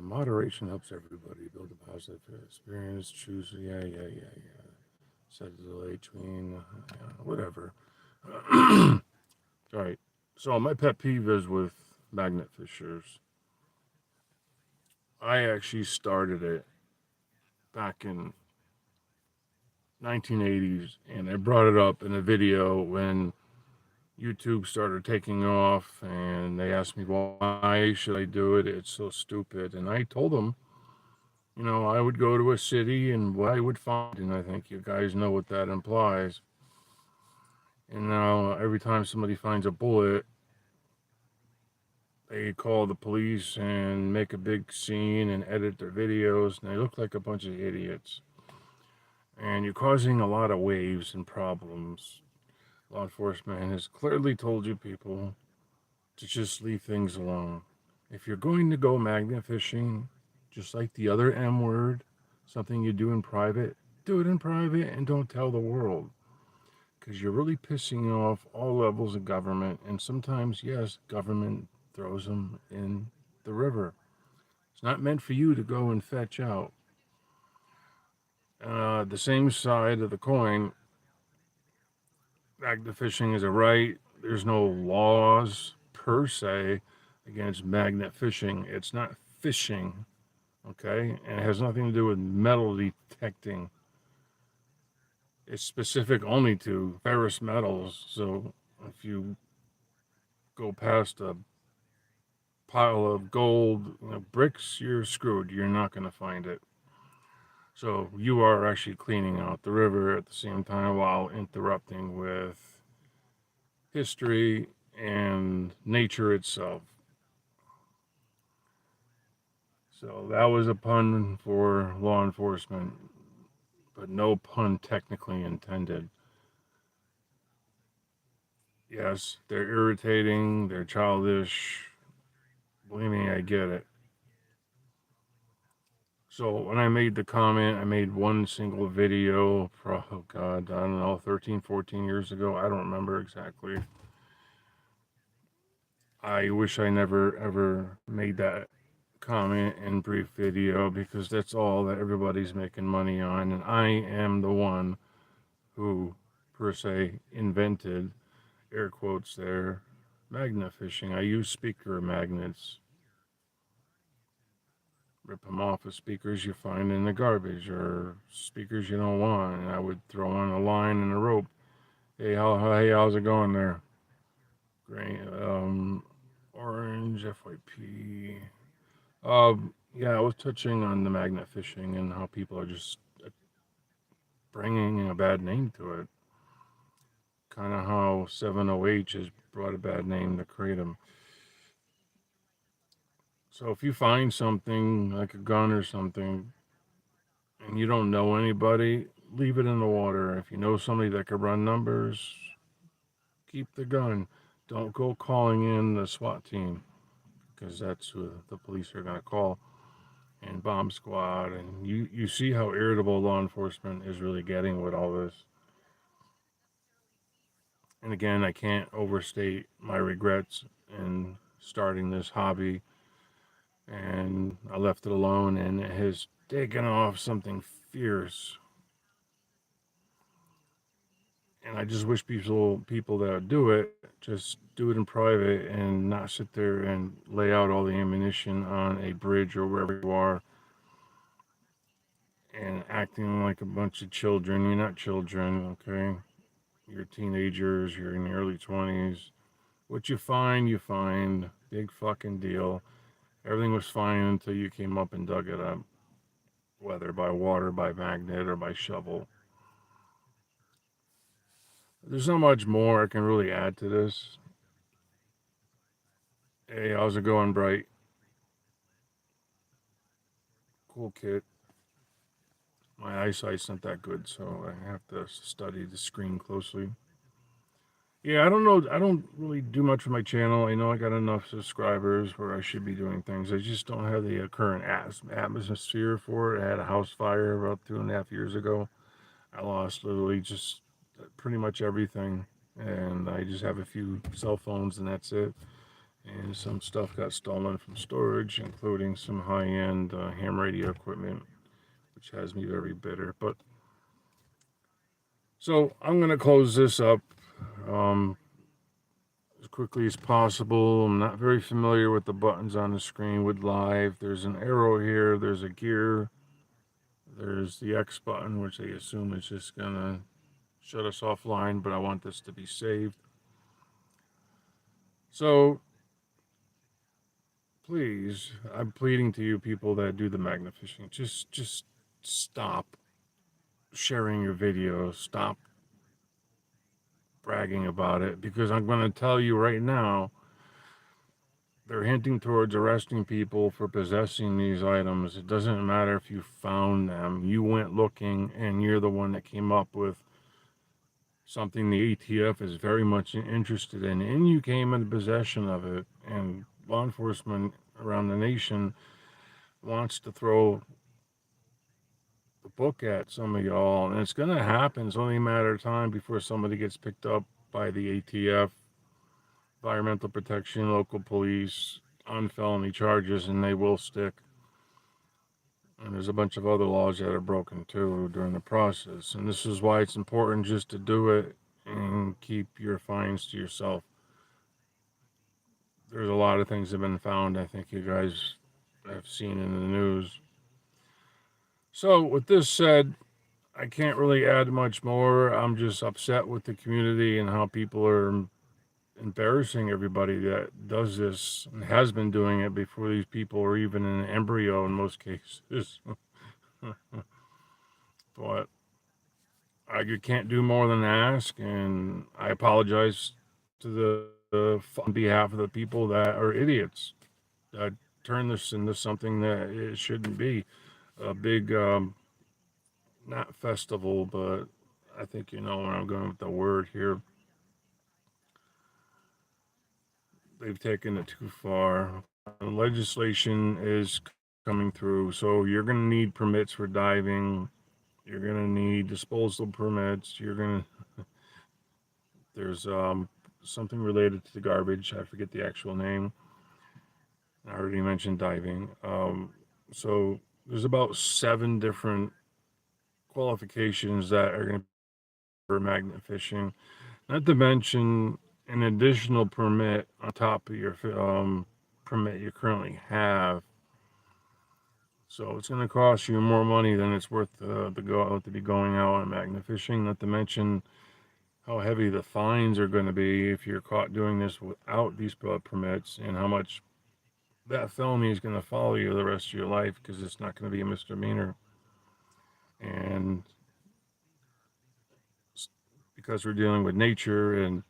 Moderation helps everybody build a positive experience. Choose, yeah. Set a delay between, whatever. All right. So my pet peeve is with magnet fishers. I actually started it back in 1980s, and I brought it up in a video when YouTube started taking off, and they asked me why should I do it? It's so stupid, and I told them, I would go to a city and what I would find, and I think you guys know what that implies. And now every time somebody finds a bullet, they call the police and make a big scene and edit their videos, and they look like a bunch of idiots. And you're causing a lot of waves and problems. Law enforcement has clearly told you people to just leave things alone. If you're going to go magnet fishing, just like the other M word, something you do in private, do it in private and don't tell the world. Because you're really pissing off all levels of government. And sometimes, yes, government throws them in the river. It's not meant for you to go and fetch out. The same side of the coin, magnet fishing is a right. There's no laws per se against magnet fishing. It's not fishing, okay? And it has nothing to do with metal detecting. It's specific only to ferrous metals. So if you go past a pile of gold bricks, you're screwed. You're not going to find it. So you are actually cleaning out the river at the same time while interrupting with history and nature itself. So that was a pun for law enforcement, but no pun technically intended. Yes, they're irritating, they're childish. Believe me, I get it. So when I made the comment, I made one single video, oh God, I don't know, 13, 14 years ago. I don't remember exactly. I wish I never ever made that comment and brief video because that's all that everybody's making money on. And I am the one who, per se, invented, air quotes there, magnet fishing. I use speaker magnets, rip them off of speakers you find in the garbage or speakers you don't want. And I would throw on a line and a rope. Hey, how's it going there? Green, orange, FYP. Yeah, I was touching on the magnet fishing and how people are just bringing a bad name to it. Kind of how 70H has brought a bad name to Kratom. So if you find something like a gun or something and you don't know anybody, leave it in the water. If you know somebody that could run numbers, keep the gun. Don't go calling in the SWAT team because that's who the police are going to call and bomb squad. And you see how irritable law enforcement is really getting with all this. And again, I can't overstate my regrets in starting this hobby. And I left it alone, and it has taken off something fierce. And I just wish people that do it just do it in private and not sit there and lay out all the ammunition on a bridge or wherever you are and acting like a bunch of children. You're not children, okay? You're teenagers. You're in the early 20s. What you find, you find. Big fucking deal. Everything was fine until you came up and dug it up, whether by water, by magnet, or by shovel. There's not much more I can really add to this. Hey, how's it going, Bright? Cool kid. My eyesight's not that good, so I have to study the screen closely. Yeah, I don't know. I don't really do much with my channel. I know I got enough subscribers where I should be doing things. I just don't have the current atmosphere for it. I had a house fire about 2.5 years ago. I lost literally just pretty much everything, and I just have a few cell phones, and that's it. and some stuff got stolen from storage, including some high-end ham radio equipment, which has me very bitter. But so I'm gonna close this up um, as quickly as possible. I'm not very familiar with the buttons on the screen with live. There's an arrow here. There's a gear. There's the X button, which I assume is just gonna shut us offline, but I want this to be saved. So please, I'm pleading to you people that do the magnificing, just stop sharing your videos, stop bragging about it, because I'm going to tell you right now, they're hinting towards arresting people for possessing these items. It doesn't matter if you found them, you went looking, and you're the one that came up with something the ATF is very much interested in, and you came into possession of it, and law enforcement around the nation wants to throw the book at some of y'all, and it's going to happen. It's only a matter of time before somebody gets picked up by the ATF, Environmental Protection, local police, on felony charges, and they will stick. And there's a bunch of other laws that are broken too during the process. And this is why it's important just to do it and keep your fines to yourself. There's a lot of things that have been found, I think you guys have seen in the news. So, with this said, I can't really add much more. I'm just upset with the community and how people are embarrassing everybody that does this and has been doing it before these people are even in an embryo in most cases. But I can't do more than ask, and I apologize to on behalf of the people that are idiots that turn this into something that it shouldn't be. A big, not festival, but I think you know where I'm going with the word here. They've taken it too far. Legislation is coming through, so you're going to need permits for diving. You're going to need disposal permits. There's something related to the garbage. I forget the actual name. I already mentioned diving. So there's about 7 different qualifications that are going to be for magnet fishing. Not to mention an additional permit on top of your permit you currently have. So it's going to cost you more money than it's worth to be going out and magnet fishing. Not to mention how heavy the fines are going to be if you're caught doing this without these permits, and how much that felony is going to follow you the rest of your life, because it's not going to be a misdemeanor. And because we're dealing with nature and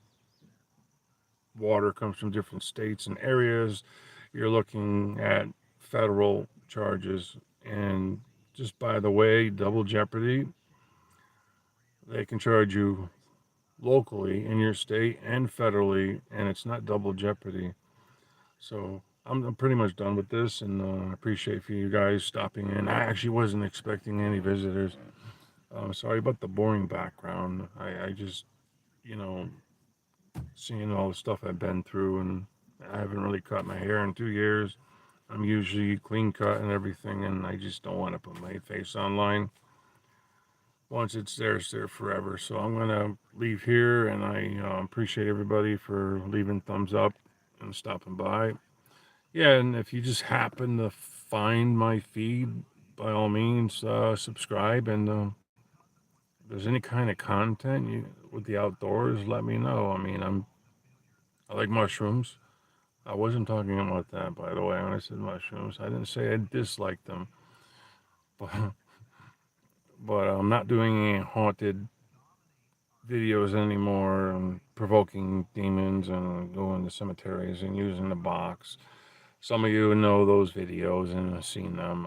water comes from different states and areas, you're looking at federal charges. And just by the way, double jeopardy, they can charge you locally in your state and federally, and it's not double jeopardy. So I'm pretty much done with this, and I appreciate for you guys stopping in. I actually wasn't expecting any visitors. Sorry about the boring background. I just, you know, seeing all the stuff I've been through, and I haven't really cut my hair in 2 years. I'm usually clean cut and everything, and I just don't want to put my face online. Once it's there forever. So I'm gonna leave here, and I appreciate everybody for leaving thumbs up and stopping by. Yeah, and if you just happen to find my feed, by all means, subscribe. And if there's any kind of content with the outdoors, let me know. I mean, I like mushrooms. I wasn't talking about that, by the way, when I said mushrooms. I didn't say I dislike them, but I'm not doing any haunted videos anymore, and provoking demons and going to cemeteries and using the box. Some of you know those videos and have seen them.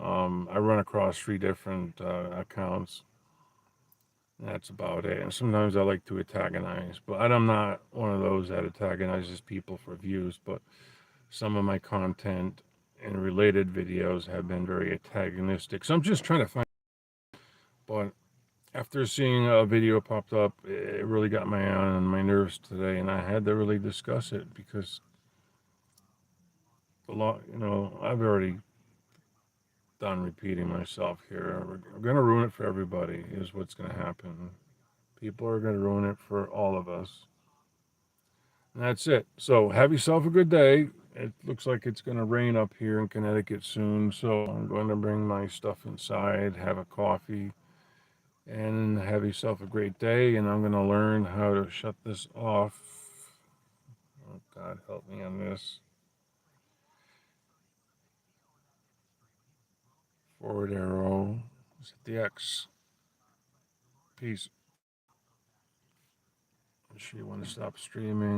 I run across 3 different accounts. That's about it. And sometimes I like to antagonize, but I'm not one of those that antagonizes people for views. But some of my content and related videos have been very antagonistic. So I'm just trying to find. But after seeing a video popped up, it really got my on my nerves today, and I had to really discuss it, because I've already done repeating myself here. We're going to ruin it for everybody, is what's going to happen. People are going to ruin it for all of us. And that's it. So have yourself a good day. It looks like it's going to rain up here in Connecticut soon. So I'm going to bring my stuff inside, have a coffee, and have yourself a great day. And I'm going to learn how to shut this off. Oh, God, help me on this. Forward arrow. Is it the X? Peace. Make sure you want to stop streaming.